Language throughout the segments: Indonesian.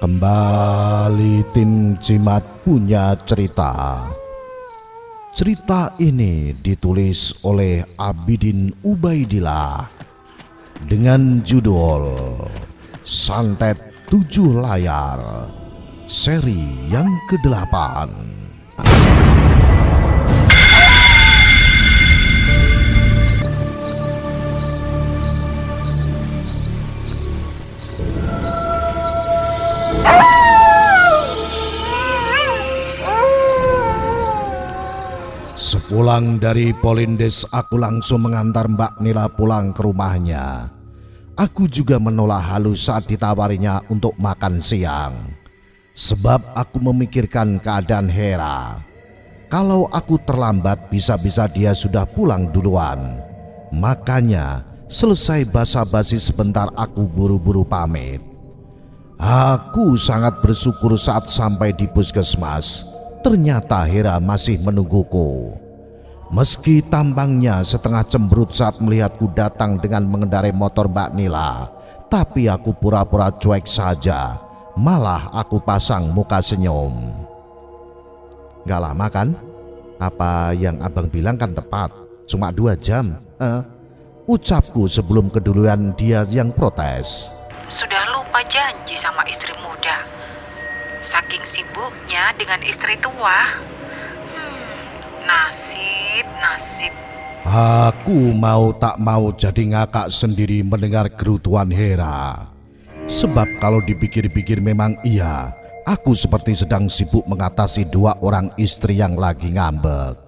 Kembali Tim Jimat punya cerita. Cerita ini ditulis oleh Abidin Ubaidillah dengan judul Santet 7 Layar, seri yang ke-8. Sepulang dari Polindes, aku langsung mengantar Mbak Nila pulang ke rumahnya. Aku juga menolak halus saat ditawarinya untuk makan siang, sebab aku memikirkan keadaan Hera. Kalau aku terlambat, bisa-bisa dia sudah pulang duluan. Makanya selesai basa-basi sebentar, aku buru-buru pamit. Aku sangat bersyukur saat sampai di puskesmas. Ternyata Hera masih menungguku. Meski tampangnya setengah cemberut saat melihatku datang dengan mengendarai motor Mbak Nila, tapi aku pura-pura cuek saja. Malah aku pasang muka senyum. Gak lama kan? Apa yang abang bilang kan tepat, cuma 2 jam. Ucapku sebelum keduluan dia yang protes. Sudah lupa janji sama istri muda. Saking sibuknya dengan istri tua. Nasib. Aku mau tak mau jadi ngakak sendiri mendengar gerutuan Hera. Sebab kalau dipikir-pikir memang iya, aku seperti sedang sibuk mengatasi 2 orang istri yang lagi ngambek.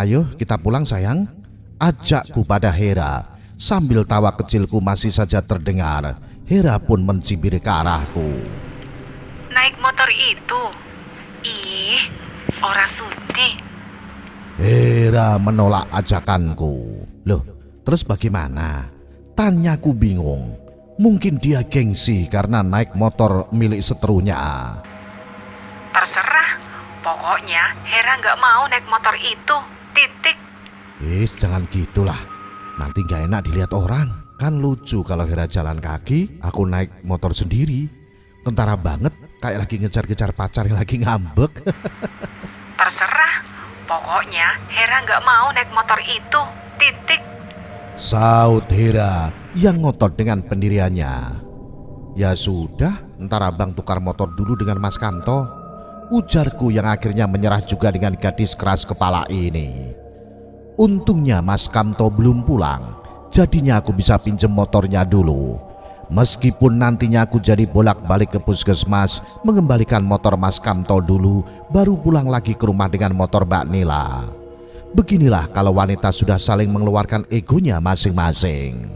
Ayo kita pulang sayang, ajakku pada Hera. Sambil tawa kecilku masih saja terdengar, Hera pun mencibir ke arahku. Naik motor itu? Ih, ora sudi. Hera menolak ajakanku. Loh, terus bagaimana? Tanyaku bingung. Mungkin dia gengsi karena naik motor milik seterunya. Terserah, pokoknya Hera nggak mau naik motor itu. Titik. Jangan gitulah. Nanti gak enak dilihat orang. Kan lucu kalau Hera jalan kaki, aku naik motor sendiri. Tentara banget, kayak lagi ngejar-ngejar pacar yang lagi ngambek. Terserah. Pokoknya Hera nggak mau naik motor itu, titik. Saut Hera yang ngotot dengan pendiriannya. Ya sudah, ntar abang tukar motor dulu dengan Mas Kanto, ujarku yang akhirnya menyerah juga dengan gadis keras kepala ini. Untungnya Mas Kanto belum pulang, jadinya aku bisa pinjem motornya dulu. Meskipun nantinya aku jadi bolak-balik ke puskesmas mengembalikan motor Mas Kamto dulu, baru pulang lagi ke rumah dengan motor Mbak Nila. Beginilah kalau wanita sudah saling mengeluarkan egonya masing-masing.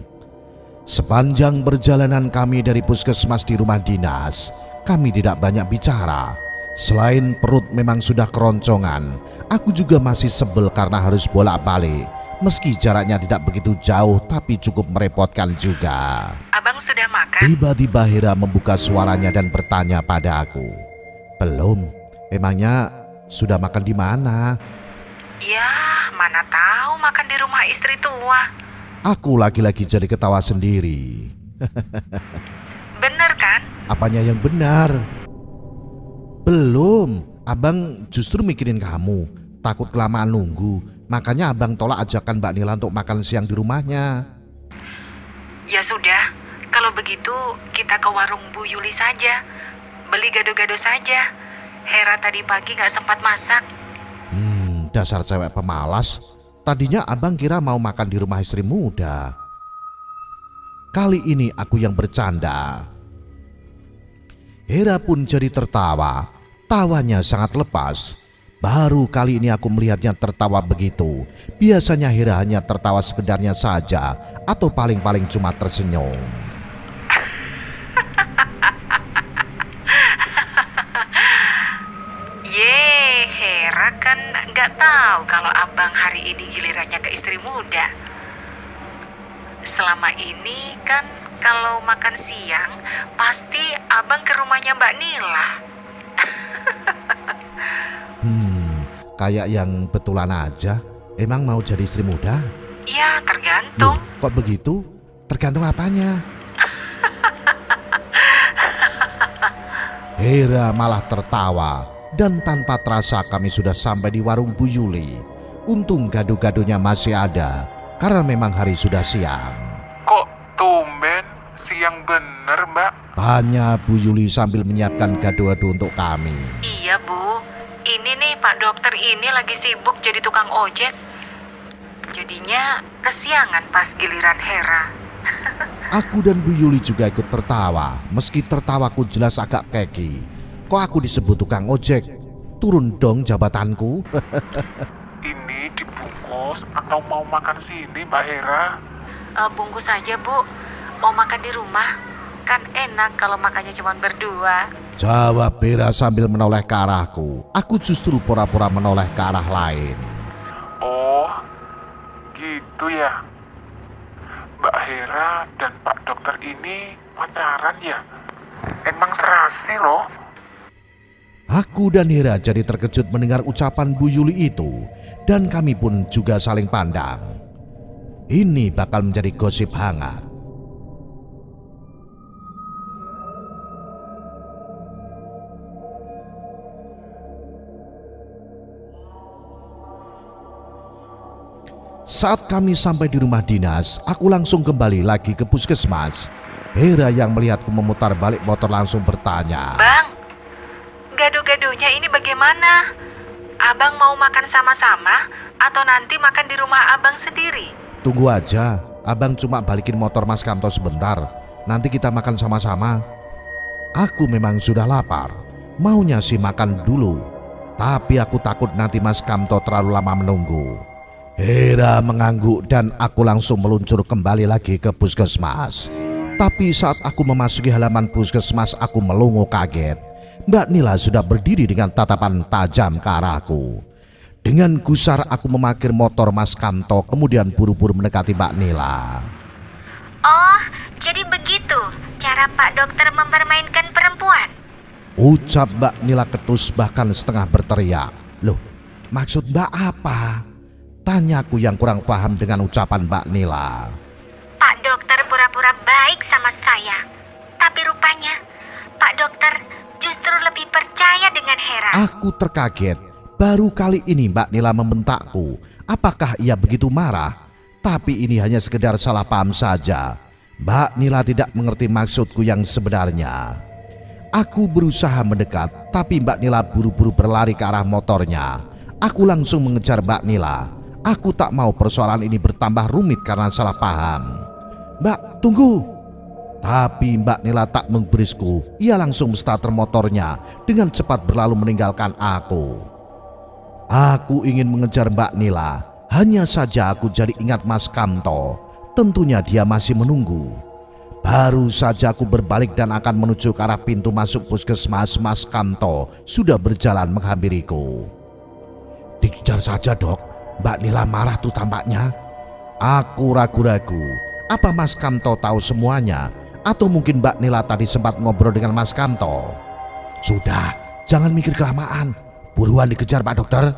Sepanjang perjalanan kami dari puskesmas di rumah dinas, kami tidak banyak bicara. Selain perut memang sudah keroncongan, aku juga masih sebel karena harus bolak-balik. Meski jaraknya tidak begitu jauh, tapi cukup merepotkan juga. Abang sudah makan? Tiba-tiba Hera membuka suaranya dan bertanya pada aku. Belum. Emangnya sudah makan di mana? Ya, mana tahu makan di rumah istri tua. Aku lagi-lagi jadi ketawa sendiri. Bener kan? Apanya yang benar? Belum. Abang justru mikirin kamu. Takut kelamaan nunggu. Makanya abang tolak ajakan Mbak Nila untuk makan siang di rumahnya. Ya sudah, kalau begitu kita ke warung Bu Yuli saja. Beli gado-gado saja. Hera tadi pagi gak sempat masak. Dasar cewek pemalas. Tadinya abang kira mau makan di rumah istri muda. Kali ini aku yang bercanda. Hera pun jadi tertawa. Tawanya sangat lepas. Baru kali ini aku melihatnya tertawa begitu. Biasanya Hera hanya tertawa sekedarnya saja, atau paling-paling cuma tersenyum. Hera kan nggak tahu kalau abang hari ini gilirannya ke istri muda. Selama ini kan kalau makan siang pasti abang ke rumahnya Mbak Nila. Kayak yang betulan aja. Emang mau jadi istri muda? Ya, tergantung. Kok begitu? Tergantung apanya? Hera malah tertawa dan tanpa terasa kami sudah sampai di warung Bu Yuli. Untung gado-gadonya masih ada karena memang hari sudah siang. Kok tumben siang bener, Mbak? Tanya Bu Yuli sambil menyiapkan gado-gado untuk kami. Iya, Bu. Ini nih Pak Dokter ini lagi sibuk jadi tukang ojek. Jadinya kesiangan pas giliran Hera. Aku dan Bu Yuli juga ikut tertawa, meski tertawaku jelas agak keki. Kok aku disebut tukang ojek? Turun dong jabatanku. Ini dibungkus atau mau makan sini, Mbak Hera? Bungkus aja, Bu. Mau makan di rumah. Kan enak kalau makannya cuma berdua. Jawab Hera sambil menoleh ke arahku. Aku justru pura-pura menoleh ke arah lain. Oh, gitu ya. Mbak Hera dan Pak Dokter ini pacaran ya? Emang serasi loh. Aku dan Hera jadi terkejut mendengar ucapan Bu Yuli itu, dan kami pun juga saling pandang. Ini bakal menjadi gosip hangat. Saat kami sampai di rumah dinas, aku langsung kembali lagi ke puskesmas. Hera yang melihatku memutar balik motor langsung bertanya. Bang, gado-gadonya ini bagaimana? Abang mau makan sama-sama atau nanti makan di rumah abang sendiri? Tunggu aja, abang cuma balikin motor Mas Kamto sebentar. Nanti kita makan sama-sama. Aku memang sudah lapar, maunya sih makan dulu. Tapi aku takut nanti Mas Kamto terlalu lama menunggu. Hera mengangguk dan aku langsung meluncur kembali lagi ke puskesmas. Tapi saat aku memasuki halaman puskesmas, aku melongo kaget. Mbak Nila sudah berdiri dengan tatapan tajam ke arahku. Dengan gusar aku memakir motor Mas Kamto, kemudian buru-buru mendekati Mbak Nila. Oh, jadi begitu cara Pak Dokter mempermainkan perempuan? Ucap Mbak Nila ketus bahkan setengah berteriak. Loh, maksud Mbak apa? Tanyaku yang kurang paham dengan ucapan Mbak Nila. Pak Dokter pura-pura baik sama saya, tapi rupanya Pak Dokter justru lebih percaya dengan Hera. Aku terkaget. Baru kali ini Mbak Nila membentakku. Apakah ia begitu marah? Tapi ini hanya sekedar salah paham saja. Mbak Nila tidak mengerti maksudku yang sebenarnya. Aku berusaha mendekat, tapi Mbak Nila buru-buru berlari ke arah motornya. Aku langsung mengejar Mbak Nila. Aku tak mau persoalan ini bertambah rumit karena salah paham. Mbak, tunggu. Tapi Mbak Nila tak memberiku. Ia langsung starter motornya dengan cepat berlalu meninggalkan aku. Aku ingin mengejar Mbak Nila. Hanya saja aku jadi ingat Mas Kamto. Tentunya dia masih menunggu. Baru saja aku berbalik dan akan menuju ke arah pintu masuk puskesmas, Mas Kamto sudah berjalan menghampiriku. Dikejar saja, Dok. Mbak Nila marah tuh tampaknya. Aku ragu-ragu. Apa Mas Kamto tahu semuanya? Atau mungkin Mbak Nila tadi sempat ngobrol dengan Mas Kamto? Sudah, jangan mikir kelamaan. Buruan dikejar Pak Dokter.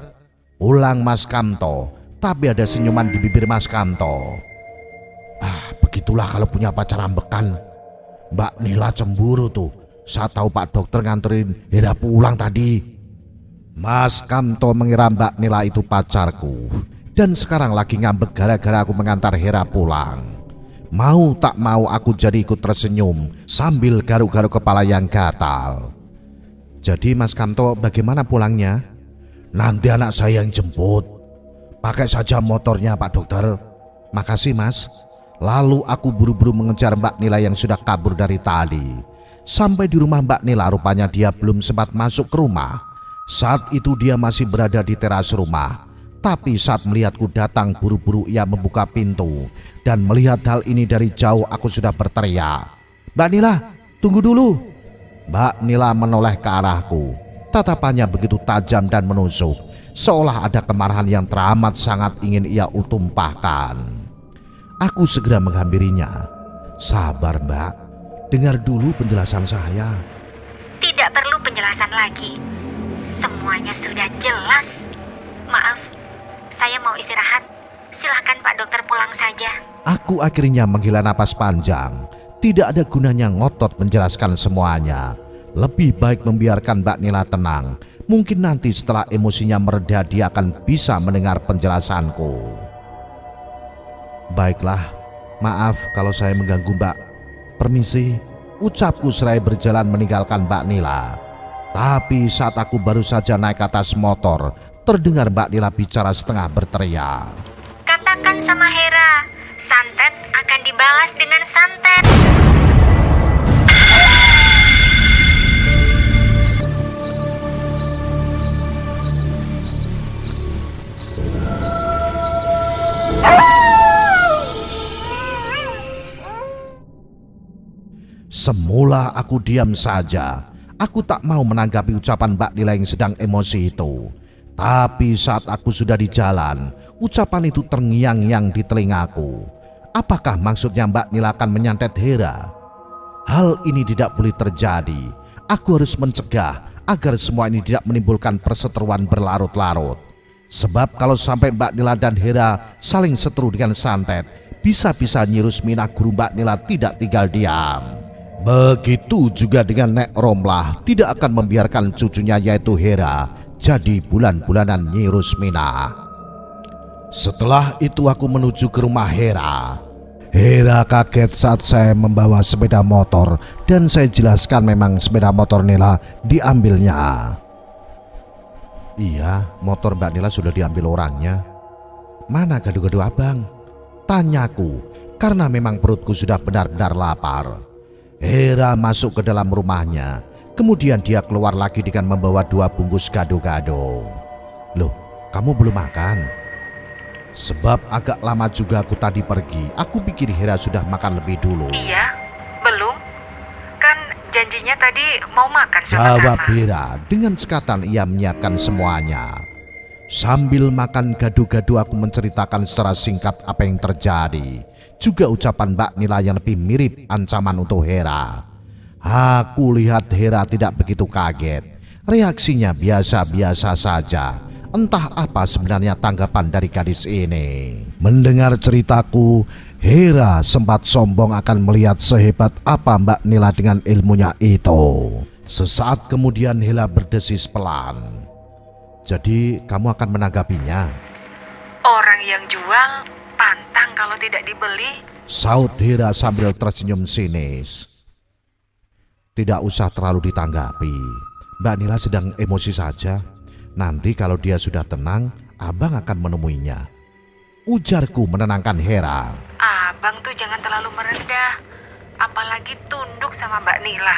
Ulang Mas Kamto. Tapi ada senyuman di bibir Mas Kamto. Begitulah kalau punya pacar ambekan. Mbak Nila cemburu tuh saat tahu Pak Dokter nganterin Hera pulang tadi. Mas Kamto mengira Mbak Nila itu pacarku dan sekarang lagi ngambek gara-gara aku mengantar Hera pulang. Mau tak mau aku jadi ikut tersenyum sambil garuk-garuk kepala yang gatal. Jadi Mas Kamto bagaimana pulangnya? Nanti anak saya yang jemput. Pakai saja motornya Pak Dokter. Makasih Mas. Lalu aku buru-buru mengejar Mbak Nila yang sudah kabur dari tadi. Sampai di rumah Mbak Nila rupanya dia belum sempat masuk ke rumah. Saat itu dia masih berada di teras rumah. Tapi saat melihatku datang buru-buru ia membuka pintu. Dan melihat hal ini dari jauh aku sudah berteriak. Mbak Nila, tunggu dulu. Mbak Nila menoleh ke arahku. Tatapannya begitu tajam dan menusuk. Seolah ada kemarahan yang teramat sangat ingin ia utumpahkan. Aku segera menghampirinya. Sabar Mbak, dengar dulu penjelasan saya. Tidak perlu penjelasan lagi. Semuanya sudah jelas. Maaf, Saya mau istirahat. Silahkan Pak Dokter pulang saja. Aku akhirnya menghela napas panjang. Tidak ada gunanya ngotot menjelaskan semuanya. Lebih baik membiarkan Mbak Nila tenang. Mungkin nanti setelah emosinya mereda dia akan bisa mendengar penjelasanku. Baiklah, maaf kalau saya mengganggu Mbak. Permisi, ucapku seraya berjalan meninggalkan Mbak Nila. Tapi saat aku baru saja naik ke atas motor, terdengar Mbak Nila bicara setengah berteriak. Katakan sama Hera, santet akan dibalas dengan santet. Semula aku diam saja. Aku tak mau menanggapi ucapan Mbak Nila yang sedang emosi itu. Tapi saat aku sudah di jalan, ucapan itu terngiang-ngiang di telingaku. Apakah maksudnya Mbak Nila akan menyantet Hera? Hal ini tidak boleh terjadi. Aku harus mencegah agar semua ini tidak menimbulkan perseteruan berlarut-larut. Sebab kalau sampai Mbak Nila dan Hera saling seteru dengan santet, bisa-bisa Nyi Rusmina guru Mbak Nila tidak tinggal diam. Begitu juga dengan Nek Romlah tidak akan membiarkan cucunya yaitu Hera jadi bulan-bulanan Nyi Rusmina. Setelah itu aku menuju ke rumah Hera. Hera kaget saat saya membawa sepeda motor dan saya jelaskan memang sepeda motor Nila diambilnya. Iya, motor Mbak Nila sudah diambil orangnya. Mana gado-gado abang? Tanyaku, karena memang perutku sudah benar-benar lapar. Hera masuk ke dalam rumahnya. Kemudian dia keluar lagi dengan membawa 2 bungkus gado-gado. Loh, kamu belum makan? Sebab agak lama juga aku tadi pergi. Aku pikir Hera sudah makan lebih dulu. Iya, belum. Kan janjinya tadi mau makan sama-sama. Jawab Hera. Dengan cekatan ia menyiapkan semuanya. Sambil makan gado-gado aku menceritakan secara singkat apa yang terjadi. Juga ucapan Mbak Nila yang lebih mirip ancaman untuk Hera. Aku lihat Hera tidak begitu kaget. Reaksinya biasa-biasa saja. Entah apa sebenarnya tanggapan dari gadis ini. Mendengar ceritaku, Hera sempat sombong akan melihat sehebat apa Mbak Nila dengan ilmunya itu. Sesaat kemudian Hera berdesis pelan. Jadi kamu akan menanggapinya? Orang yang jual pantang kalau tidak dibeli. Saut Hera sambil tersenyum sinis. Tidak usah terlalu ditanggapi. Mbak Nila sedang emosi saja. Nanti kalau dia sudah tenang, abang akan menemuinya. Ujarku menenangkan Hera. Abang tuh jangan terlalu merendah. Apalagi tunduk sama Mbak Nila.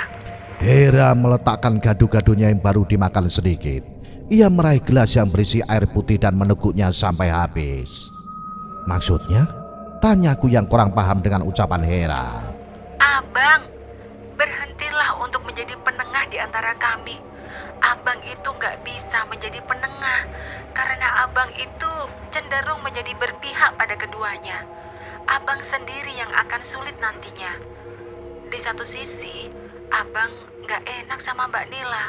Hera meletakkan gado-gadonya yang baru dimakan sedikit. Ia meraih gelas yang berisi air putih dan meneguknya sampai habis. Maksudnya? Tanyaku yang kurang paham dengan ucapan Hera. Abang, berhentilah untuk menjadi penengah di antara kami. Abang itu gak bisa menjadi penengah karena abang itu cenderung menjadi berpihak pada keduanya. Abang sendiri yang akan sulit nantinya. Di satu sisi, abang gak enak sama Mbak Nila.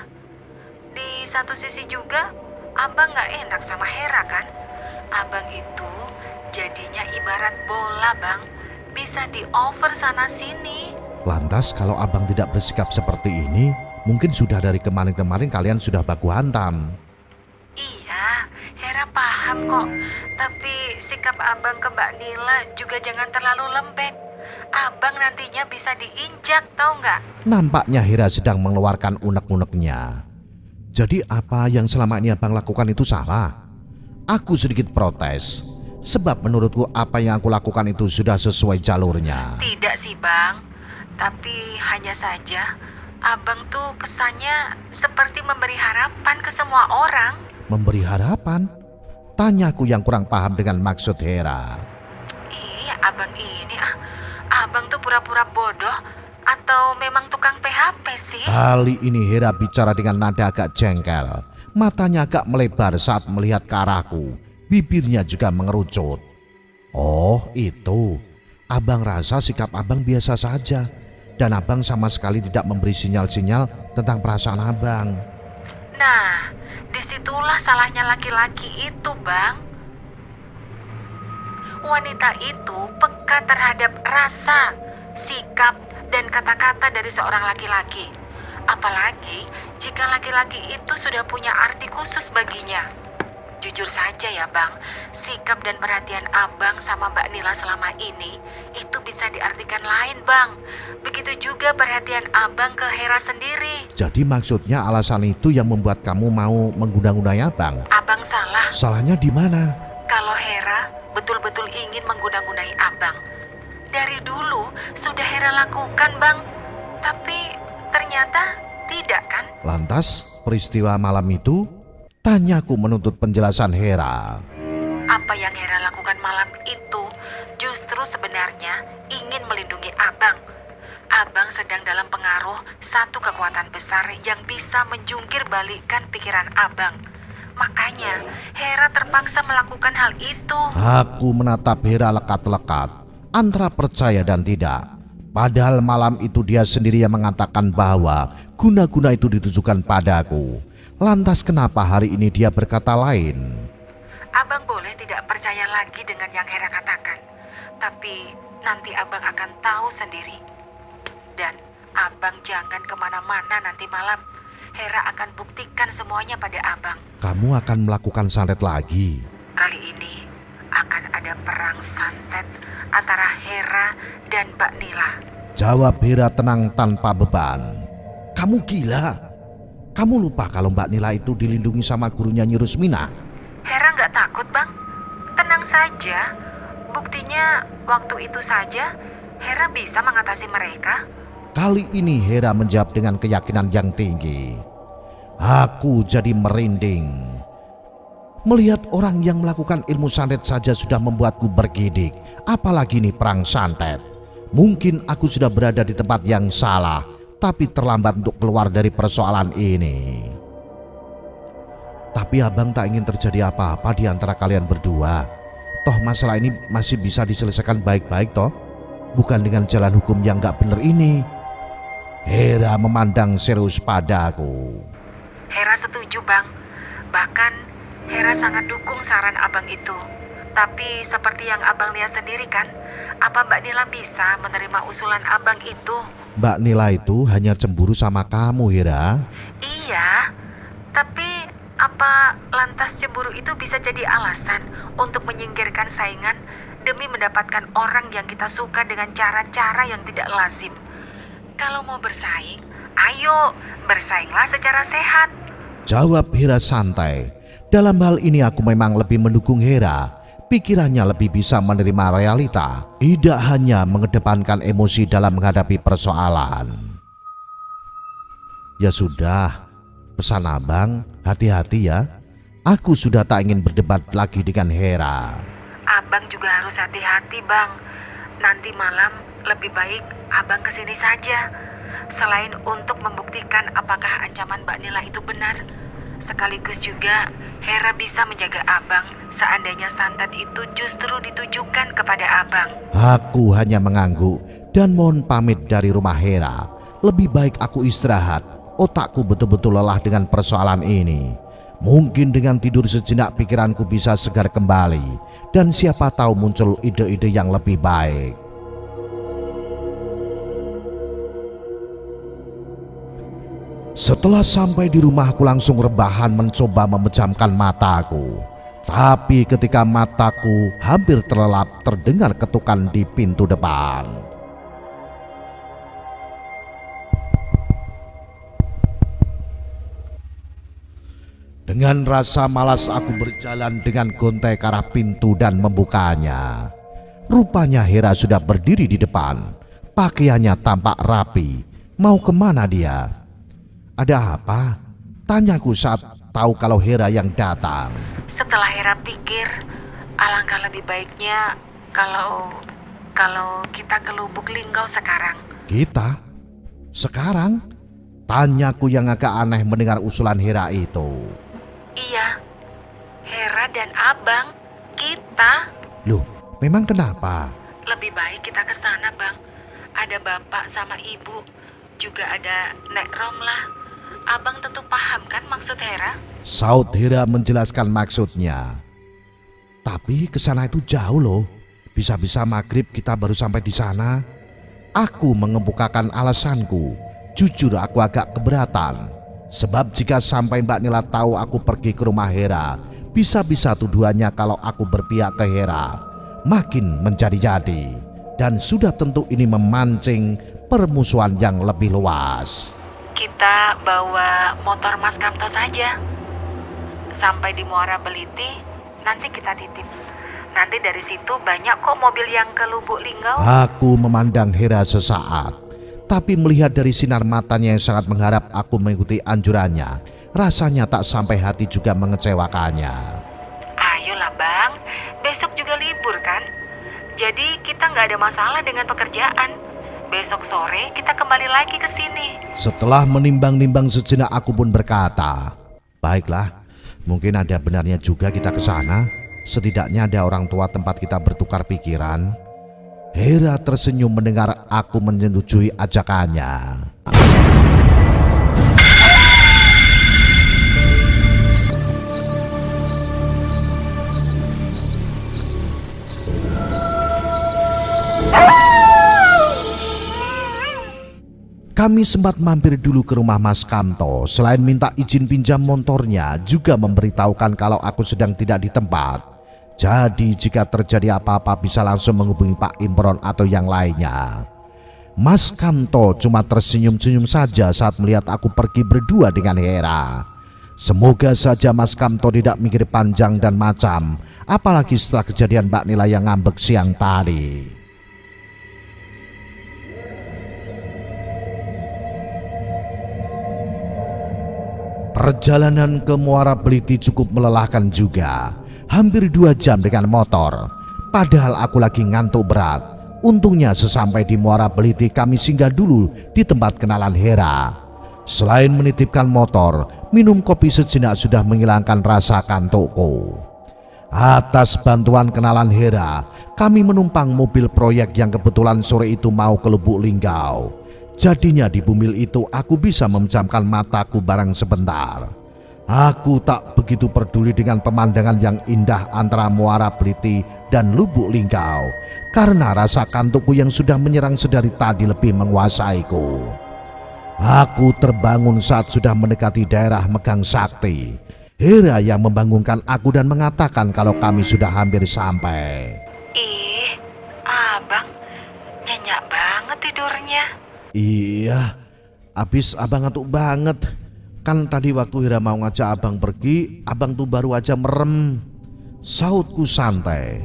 Di satu sisi juga, abang gak enak sama Hera kan? Abang itu jadinya ibarat bola bang, bisa di-over sana-sini. Lantas kalau abang tidak bersikap seperti ini, mungkin sudah dari kemarin-kemarin kalian sudah baku hantam. Iya, Hera paham kok. Tapi sikap abang ke Mbak Nila juga jangan terlalu lembek. Abang nantinya bisa diinjak, tahu nggak? Nampaknya Hera sedang mengeluarkan unek-uneknya. Jadi apa yang selama ini abang lakukan itu salah? Aku sedikit protes. Sebab menurutku apa yang aku lakukan itu sudah sesuai jalurnya. Tidak sih bang. Tapi hanya saja abang tuh kesannya seperti memberi harapan ke semua orang. Memberi harapan? Tanyaku yang kurang paham dengan maksud Hera. Iya abang ini abang tuh pura-pura bodoh atau memang tukang PHP sih? Kali ini Hera bicara dengan nada agak jengkel. Matanya agak melebar saat melihat ke arahku. Bibirnya juga mengerucut. Oh itu, abang rasa sikap abang biasa saja. Dan abang sama sekali tidak memberi sinyal-sinyal tentang perasaan abang. Nah, disitulah salahnya laki-laki itu bang. Wanita itu peka terhadap rasa, sikap, dan kata-kata dari seorang laki-laki. Apalagi jika laki-laki itu sudah punya arti khusus baginya. Jujur saja ya Bang, sikap dan perhatian Abang sama Mbak Nila selama ini itu bisa diartikan lain Bang. Begitu juga perhatian Abang ke Hera sendiri. Jadi maksudnya alasan itu yang membuat kamu mau mengguna-gunai Abang? Abang salah. Salahnya di mana? Kalau Hera betul-betul ingin mengguna-gunai Abang. Dari dulu sudah Hera lakukan Bang. Tapi ternyata tidak kan? Lantas peristiwa malam itu? Tanyaku menuntut penjelasan Hera. Apa yang Hera lakukan malam itu justru sebenarnya ingin melindungi Abang. Abang sedang dalam pengaruh satu kekuatan besar yang bisa menjungkir balikkan pikiran Abang. Makanya Hera terpaksa melakukan hal itu. Aku menatap Hera lekat-lekat, antara percaya dan tidak. Padahal malam itu dia sendiri yang mengatakan bahwa guna-guna itu ditujukan padaku. Lantas kenapa hari ini dia berkata lain? Abang boleh tidak percaya lagi dengan yang Hera katakan. Tapi nanti Abang akan tahu sendiri. Dan Abang jangan kemana-mana nanti malam. Hera akan buktikan semuanya pada Abang. Kamu akan melakukan santet lagi? Kali ini akan ada perang santet antara Hera dan Mbak Nila. Jawab Hera tenang tanpa beban. Kamu gila? Kamu lupa kalau Mbak Nila itu dilindungi sama gurunya Nyi Rusmina? Hera nggak takut Bang. Tenang saja. Buktinya waktu itu saja Hera bisa mengatasi mereka. Kali ini Hera menjawab dengan keyakinan yang tinggi. Aku jadi merinding. Melihat orang yang melakukan ilmu santet saja sudah membuatku bergidik. Apalagi nih perang santet. Mungkin aku sudah berada di tempat yang salah, tapi terlambat untuk keluar dari persoalan ini. Tapi Abang tak ingin terjadi apa-apa di antara kalian berdua. Toh masalah ini masih bisa diselesaikan baik-baik toh. Bukan dengan jalan hukum yang gak bener ini. Hera memandang serius padaku. Hera setuju Bang. Bahkan Hera sangat dukung saran Abang itu. Tapi seperti yang Abang lihat sendiri kan, apa Mbak Nila bisa menerima usulan Abang itu? Mbak Nila itu hanya cemburu sama kamu, Hera. Iya, tapi apa lantas cemburu itu bisa jadi alasan untuk menyingkirkan saingan demi mendapatkan orang yang kita suka dengan cara-cara yang tidak lazim? Kalau mau bersaing, ayo bersainglah secara sehat. Jawab Hera santai. Dalam hal ini aku memang lebih mendukung Hera. Pikirannya lebih bisa menerima realita, tidak hanya mengedepankan emosi dalam menghadapi persoalan. Ya sudah, pesan Abang, hati-hati ya. Aku sudah tak ingin berdebat lagi dengan Hera. Abang juga harus hati-hati Bang. Nanti malam lebih baik Abang kesini saja. Selain untuk membuktikan apakah ancaman Mbak Nila itu benar, sekaligus juga Hera bisa menjaga Abang seandainya santet itu justru ditujukan kepada Abang. Aku hanya mengangguk dan mohon pamit dari rumah Hera. Lebih baik aku istirahat. Otakku betul-betul lelah dengan persoalan ini. Mungkin dengan tidur sejenak pikiranku bisa segar kembali. Dan siapa tahu muncul ide-ide yang lebih baik. Setelah sampai di rumah, aku langsung rebahan mencoba memejamkan mataku. Tapi ketika mataku hampir terlelap, terdengar ketukan di pintu depan. Dengan rasa malas aku berjalan dengan gontai ke arah pintu dan membukanya. Rupanya Hera sudah berdiri di depan. Pakaiannya tampak rapi. Mau kemana dia? Ada apa? Tanyaku saat tahu kalau Hera yang datang. Setelah Hera pikir, alangkah lebih baiknya kalau kita ke Lubuk Linggau sekarang. Kita? Sekarang? Tanyaku yang agak aneh mendengar usulan Hera itu. Iya, Hera dan Abang, kita. Loh, memang kenapa? Lebih baik kita ke sana, Bang. Ada bapak sama ibu, juga ada Nek Romlah. Abang tentu paham kan maksud Hera? Saud Hera menjelaskan maksudnya. Tapi ke sana itu jauh loh. Bisa-bisa maghrib kita baru sampai di sana. Aku mengemukakan alasanku. Jujur aku agak keberatan. Sebab jika sampai Mbak Nila tahu aku pergi ke rumah Hera, bisa-bisa tuduhannya kalau aku berpihak ke Hera makin menjadi-jadi. Dan sudah tentu ini memancing permusuhan yang lebih luas. Kita bawa motor Mas Kamto saja. Sampai di Muara Beliti, nanti kita titip. Nanti dari situ banyak kok mobil yang ke Lubuk Linggau. Aku memandang Hera sesaat, tapi melihat dari sinar matanya yang sangat mengharap aku mengikuti anjurannya, rasanya tak sampai hati juga mengecewakannya. Ayolah Bang, besok juga libur kan? Jadi kita nggak ada masalah dengan pekerjaan. Besok sore kita kembali lagi ke sini. Setelah menimbang-nimbang sejenak aku pun berkata, baiklah, mungkin ada benarnya juga kita ke sana. Setidaknya ada orang tua tempat kita bertukar pikiran. Hera tersenyum mendengar aku menyetujui ajakannya. Kami sempat mampir dulu ke rumah Mas Kamto. Selain minta izin pinjam motornya, juga memberitahukan kalau aku sedang tidak di tempat. Jadi jika terjadi apa-apa bisa langsung menghubungi Pak Imron atau yang lainnya. Mas Kamto cuma tersenyum-senyum saja saat melihat aku pergi berdua dengan Hera. Semoga saja Mas Kamto tidak mikir panjang dan macam, apalagi setelah kejadian Mbak Nila yang ngambek siang tadi. Perjalanan ke Muara Beliti cukup melelahkan juga. Hampir 2 jam dengan motor. Padahal aku lagi ngantuk berat. Untungnya sesampai di Muara Beliti kami singgah dulu di tempat kenalan Hera. Selain menitipkan motor, minum kopi sejenak sudah menghilangkan rasa kantukku. Atas bantuan kenalan Hera, kami menumpang mobil proyek yang kebetulan sore itu mau ke Lubuk Linggau. Jadinya di bumil itu aku bisa memejamkan mataku barang sebentar. Aku tak begitu peduli dengan pemandangan yang indah antara Muara Beliti dan Lubuk Linggau, karena rasa kantukku yang sudah menyerang sedari tadi lebih menguasaiku. Aku terbangun saat sudah mendekati daerah Megang Sakti. Hera yang membangunkan aku dan mengatakan kalau kami sudah hampir sampai. Ih, Abang, nyenyak banget tidurnya. Iya, habis abang ngantuk banget. Kan tadi waktu Hera mau ngajak abang pergi, abang tuh baru aja merem. Sautku santai.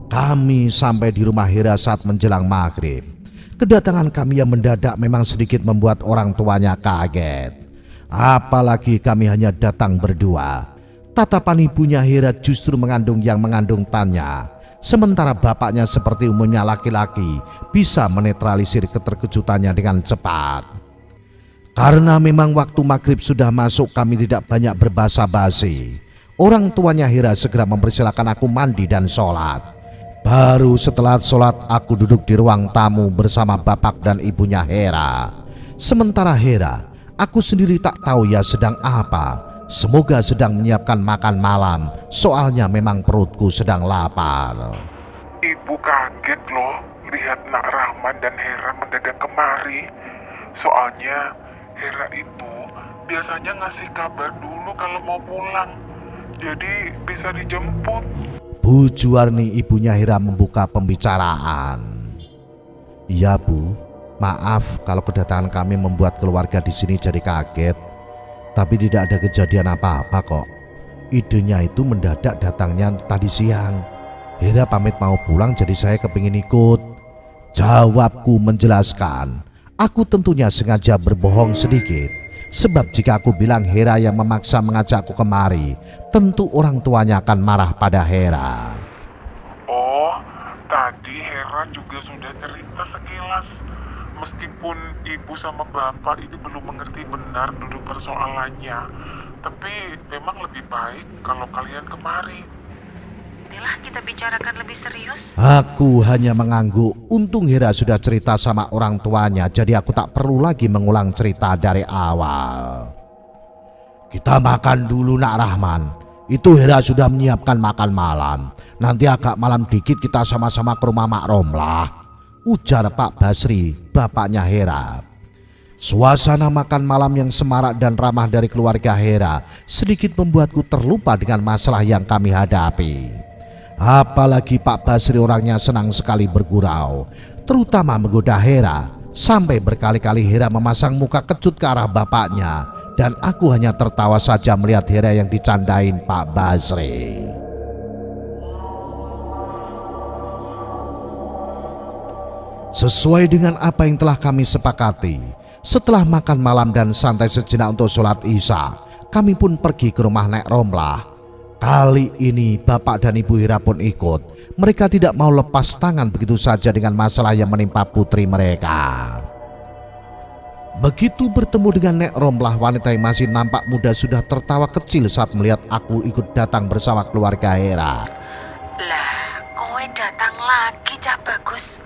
Kami sampai di rumah Hera saat menjelang maghrib. Kedatangan kami yang mendadak memang sedikit membuat orang tuanya kaget. Apalagi kami hanya datang berdua. Tatapan ibunya Hera justru mengandung yang mengandung tanya. Sementara bapaknya seperti umumnya laki-laki bisa menetralisir keterkejutannya dengan cepat. Karena memang waktu maghrib sudah masuk, kami tidak banyak berbasa-basi. Orang tuanya Hera segera mempersilakan aku mandi dan sholat. Baru setelah sholat aku duduk di ruang tamu bersama bapak dan ibunya Hera. Sementara Hera, aku sendiri tak tahu ya sedang apa. Semoga sedang menyiapkan makan malam, soalnya memang perutku sedang lapar. Ibu kaget loh lihat Nak Rahman dan Hera mendadak kemari. Soalnya Hera itu biasanya ngasih kabar dulu kalau mau pulang, jadi bisa dijemput. Bu Juwarni, ibunya Hera, membuka pembicaraan. Iya Bu, maaf kalau kedatangan kami membuat keluarga di sini jadi kaget. Tapi tidak ada kejadian apa-apa kok. Idenya itu mendadak datangnya tadi siang. Hera pamit mau pulang jadi saya kepingin ikut. Jawabku menjelaskan. Aku tentunya sengaja berbohong sedikit. Sebab jika aku bilang Hera yang memaksa mengajakku kemari, tentu orang tuanya akan marah pada Hera. Oh, tadi Hera juga sudah cerita sekilas. Meskipun ibu sama bapak ini belum mengerti benar duduk persoalannya, tapi memang lebih baik kalau kalian kemari. Inilah kita bicarakan lebih serius. Aku hanya mengangguk. Untung Hera sudah cerita sama orang tuanya, jadi aku tak perlu lagi mengulang cerita dari awal. Kita makan dulu Nak Rahman. Itu Hera sudah menyiapkan makan malam. Nanti agak malam dikit kita sama-sama ke rumah Mak Romlah, ujar Pak Basri, bapaknya Hera. Suasana makan malam yang semarak dan ramah dari keluarga Hera sedikit membuatku terlupa dengan masalah yang kami hadapi. Apalagi Pak Basri orangnya senang sekali bergurau, terutama menggoda Hera. Sampai berkali-kali Hera memasang muka kecut ke arah bapaknya, dan aku hanya tertawa saja melihat Hera yang dicandain Pak Basri. Sesuai dengan apa yang telah kami sepakati, setelah makan malam dan santai sejenak untuk sholat Isya, kami pun pergi ke rumah Nek Romlah. Kali ini bapak dan ibu Hera pun ikut. Mereka tidak mau lepas tangan begitu saja dengan masalah yang menimpa putri mereka. Begitu bertemu dengan Nek Romlah, wanita yang masih nampak muda sudah tertawa kecil saat melihat aku ikut datang bersama keluarga Hera. Lah, kowe datang lagi Cah Bagus.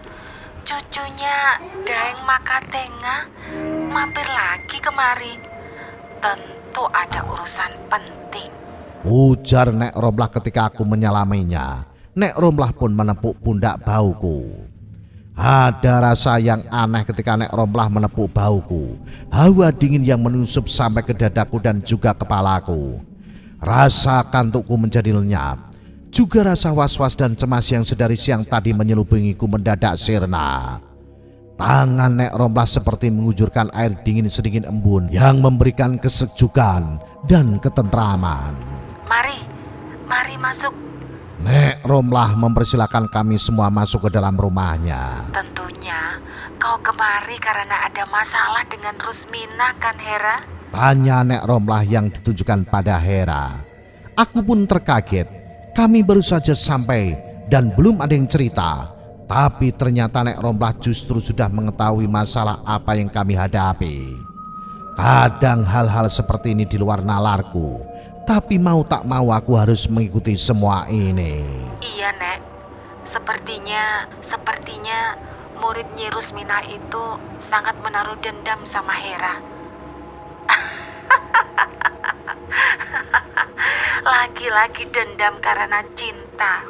Cucunya Daeng Makatenga mampir lagi kemari. Tentu ada urusan penting, ujar Nek Romlah ketika aku menyalaminya. Nek Romlah pun menepuk pundak bauku. Ada rasa yang aneh ketika Nek Romlah menepuk bauku. Hawa dingin yang menusuk sampai ke dadaku dan juga kepalaku. Rasa kantukku menjadi lenyap. Juga rasa was-was dan cemas yang sedari siang tadi menyelubungiku mendadak sirna. Tangan Nek Romlah seperti mengucurkan air dingin sedingin embun yang memberikan kesejukan dan ketentraman. Mari masuk. Nek Romlah mempersilahkan kami semua masuk ke dalam rumahnya. Tentunya kau kemari karena ada masalah dengan Rusmina kan Hera? Tanya Nek Romlah yang ditujukan pada Hera. Aku pun terkaget. Kami baru saja sampai dan belum ada yang cerita. Tapi ternyata Nek Romlah justru sudah mengetahui masalah apa yang kami hadapi. Kadang hal-hal seperti ini di luar nalarku. Tapi mau tak mau aku harus mengikuti semua ini. Iya Nek, sepertinya murid Nyi Rusmina itu sangat menaruh dendam sama Hera. Lagi-lagi dendam karena cinta.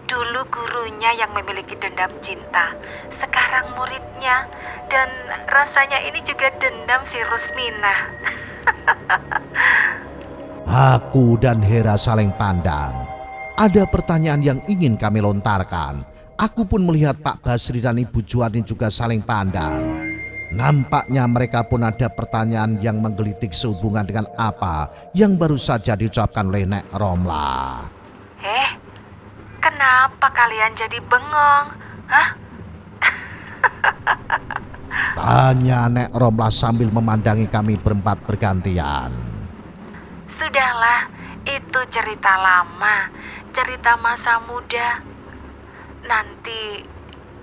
Dulu gurunya yang memiliki dendam cinta, sekarang muridnya, dan rasanya ini juga dendam si Rusmina. Aku dan Hera saling pandang. Ada pertanyaan yang ingin kami lontarkan. Aku pun melihat Pak Basri dan Ibu Juwani juga saling pandang. Nampaknya mereka pun ada pertanyaan yang menggelitik sehubungan dengan apa yang baru saja diucapkan oleh Nek Romlah. Kenapa kalian jadi bengong? Hah? Tanya Nek Romlah sambil memandangi kami berempat bergantian. Sudahlah, itu cerita lama, cerita masa muda. Nanti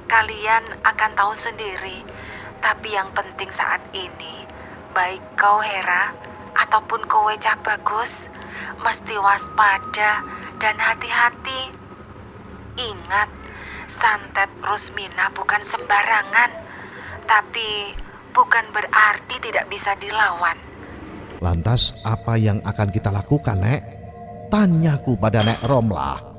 kalian akan tahu sendiri. Tapi yang penting saat ini, baik kau Hera ataupun kowe Cah Bagus, mesti waspada dan hati-hati. Ingat, santet Rusmina bukan sembarangan, tapi bukan berarti tidak bisa dilawan. Lantas apa yang akan kita lakukan, Nek? Tanyaku pada Nek Romlah.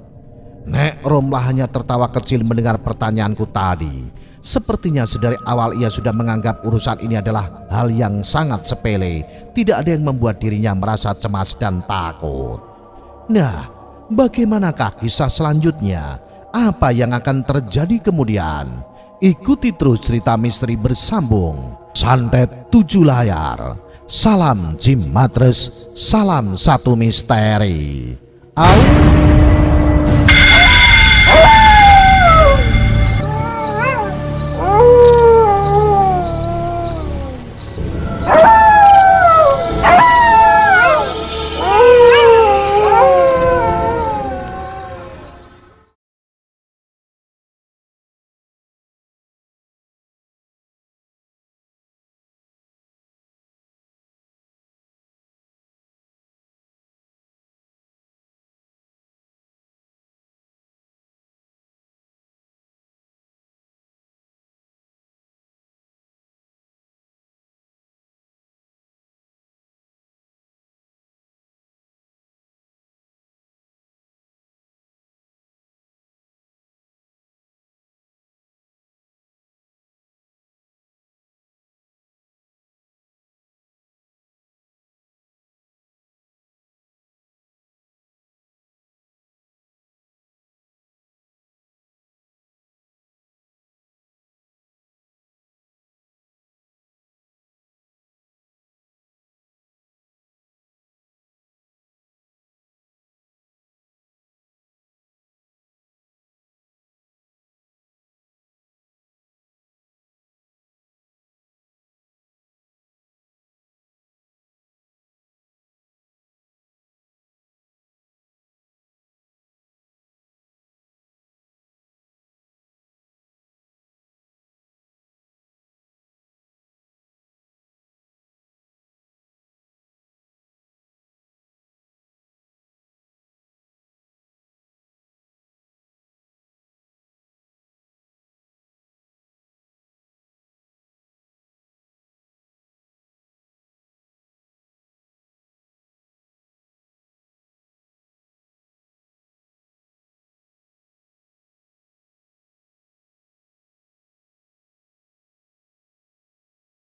Nek Romlah hanya tertawa kecil mendengar pertanyaanku tadi. Sepertinya sedari awal ia sudah menganggap urusan ini adalah hal yang sangat sepele. Tidak ada yang membuat dirinya merasa cemas dan takut. Nah, bagaimanakah kisah selanjutnya? Apa yang akan terjadi kemudian? Ikuti terus cerita misteri bersambung. Santet 7 layar. Salam Jimatres, salam satu misteri. Au!